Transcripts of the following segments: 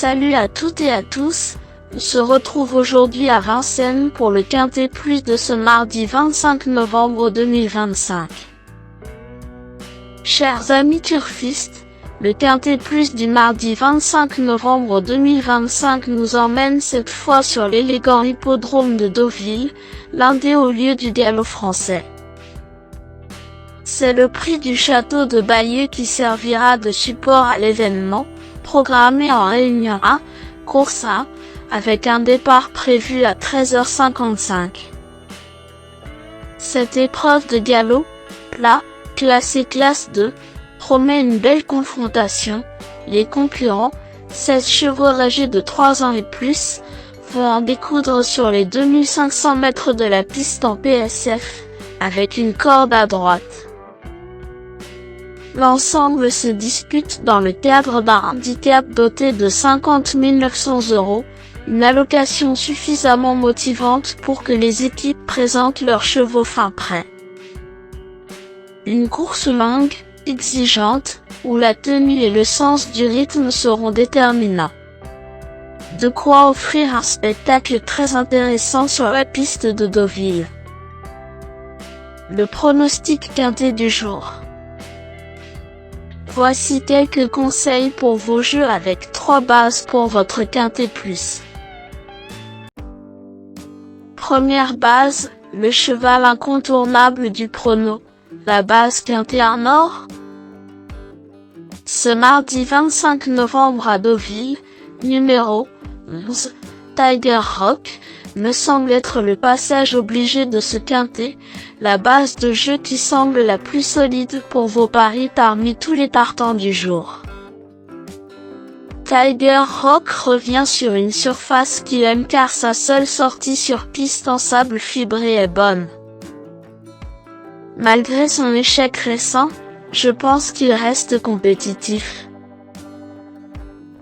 Salut à toutes et à tous, on se retrouve aujourd'hui à Vincennes pour le Quintet Plus de ce mardi 25 novembre 2025. Chers amis turfistes, le Quintet Plus du mardi 25 novembre 2025 nous emmène cette fois sur l'élégant hippodrome de Deauville, l'un des hauts lieux du galop français. C'est le prix du château de Bayeux qui servira de support à l'événement, programmé en Réunion 1, course 1, avec un départ prévu à 13h55. Cette épreuve de galop, plat, classée classe 2, promet une belle confrontation. Les concurrents, 16 chevaux âgés de 3 ans et plus, vont en découdre sur les 2500 mètres de la piste en PSF, avec une corde à droite. L'ensemble se dispute dans le cadre d'un handicap doté de 50 900 €, une allocation suffisamment motivante pour que les équipes présentent leurs chevaux fin prêts. Une course longue, exigeante, où la tenue et le sens du rythme seront déterminants. De quoi offrir un spectacle très intéressant sur la piste de Deauville. Le pronostic quintet du jour. Voici quelques conseils pour vos jeux avec 3 bases pour votre quintet plus. Première base, le cheval incontournable du prono, la base quintet en or. Ce mardi 25 novembre à Deauville, numéro 11, Tiger Rock, me semble être le passage obligé de ce quintet, la base de jeu qui semble la plus solide pour vos paris parmi tous les partants du jour. Tiger Rock revient sur une surface qu'il aime car sa seule sortie sur piste en sable fibré est bonne. Malgré son échec récent, je pense qu'il reste compétitif.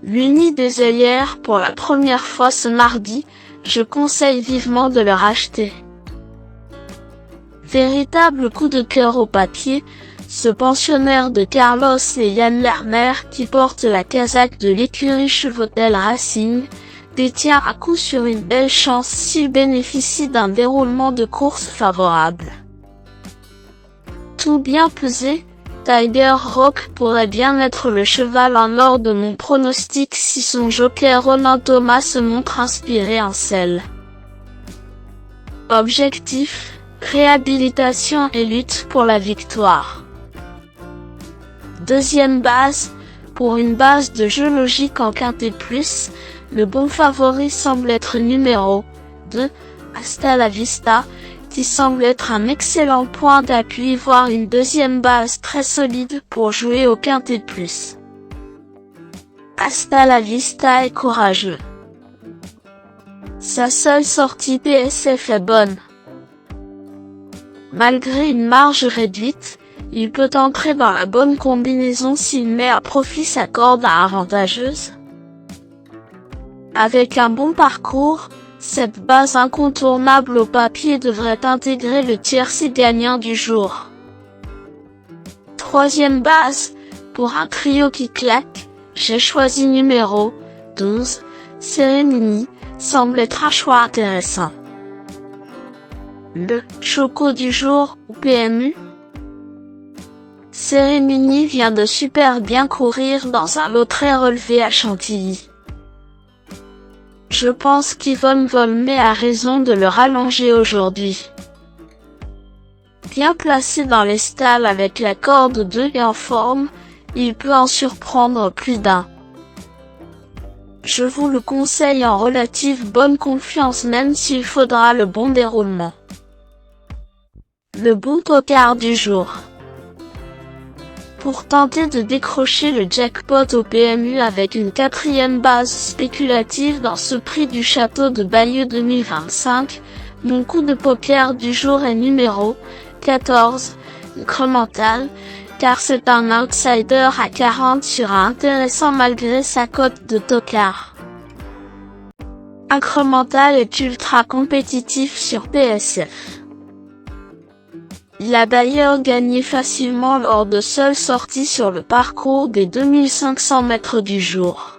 Muni des œillères pour la première fois ce mardi, je conseille vivement de le racheter. Véritable coup de cœur au papier, ce pensionnaire de Carlos et Yann Lerner qui porte la casaque de l'écurie Chevautel Racing, détient à coup sûr une belle chance s'il bénéficie d'un déroulement de course favorable. Tout bien pesé, Tiger Rock pourrait bien être le cheval en or de mon pronostic si son joker Romain Thomas se montre inspiré en selle. Objectif, réhabilitation et lutte pour la victoire. Deuxième base, pour une base de jeu logique en quintet plus, le bon favori semble être numéro 2, Hasta la Vista, qui semble être un excellent point d'appui voire une deuxième base très solide pour jouer au quintet plus. Hasta la Vista est courageux. Sa seule sortie PSF est bonne. Malgré une marge réduite, il peut entrer dans la bonne combinaison s'il met à profit sa corde avantageuse. Avec un bon parcours, cette base incontournable au papier devrait intégrer le tiercé gagnant du jour. Troisième base, pour un trio qui claque, j'ai choisi numéro 12, Cérémonie, semble être un choix intéressant. Le choco du jour ou PMU. Cérémonie vient de super bien courir dans un lot très relevé à Chantilly. Je pense qu'Yvonne Volmé a raison de le rallonger aujourd'hui. Bien placé dans les stalles avec la corde 2 et en forme, il peut en surprendre plus d'un. Je vous le conseille en relative bonne confiance même s'il faudra le bon déroulement. Le bon tocard du jour. Pour tenter de décrocher le jackpot au PMU avec une quatrième base spéculative dans ce prix du château de Bayeux 2025, mon coup de poker du jour est numéro 14, Incremental, car c'est un outsider à 40 sur un intéressant malgré sa cote de tocard. Incremental est ultra compétitif sur PSF. Il a d'ailleurs gagné facilement lors de seules sorties sur le parcours des 2500 mètres du jour.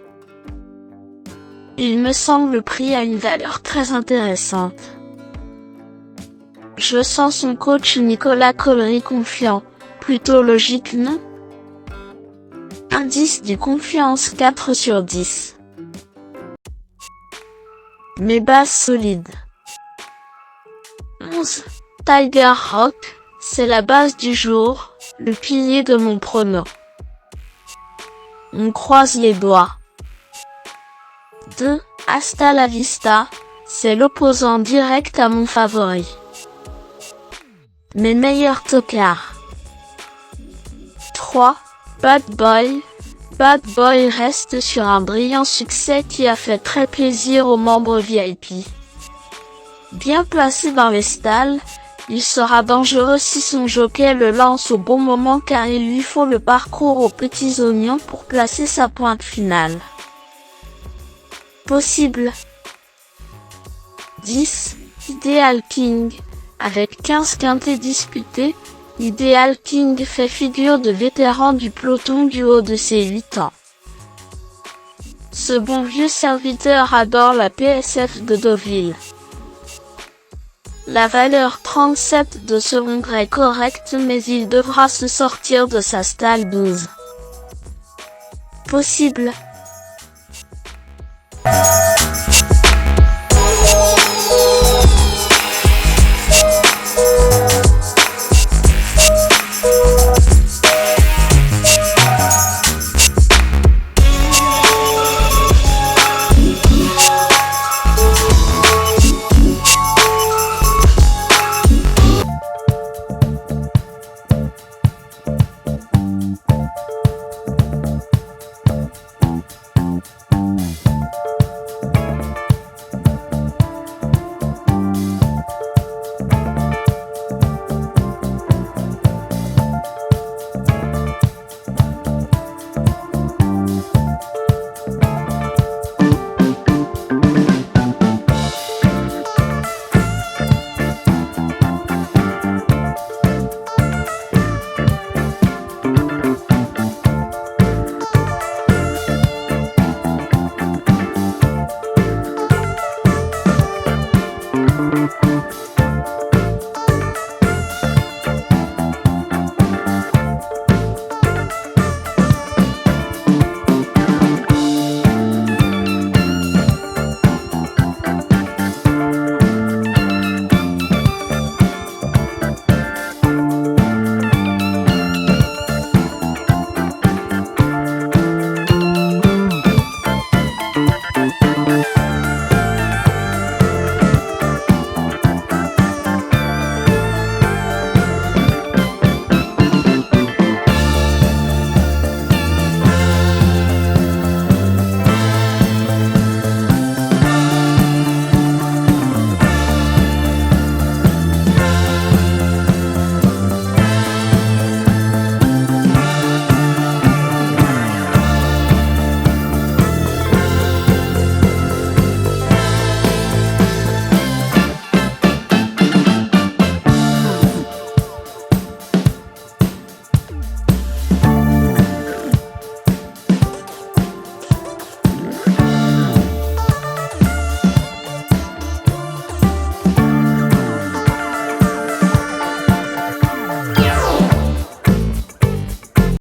Il me semble le prix a une valeur très intéressante. Je sens son coach Nicolas Collery confiant. Plutôt logique, non? Indice de confiance 4 sur 10. Mes bases solides. 11. Tiger Rock, c'est la base du jour, le pilier de mon prono. On croise les doigts. 2. Hasta la vista, c'est l'opposant direct à mon favori. Mes meilleurs tocards. 3. Bad Boy. Bad Boy reste sur un brillant succès qui a fait très plaisir aux membres VIP. Bien placé dans les stalles, il sera dangereux si son jockey le lance au bon moment car il lui faut le parcours aux petits oignons pour placer sa pointe finale. Possible. 10. Ideal King. Avec 15 quintets disputés, Ideal King fait figure de vétéran du peloton du haut de ses 8 ans. Ce bon vieux serviteur adore la PSF de Deauville. La valeur 37 de ce hongre est correcte mais il devra se sortir de sa stalle 12. Possible.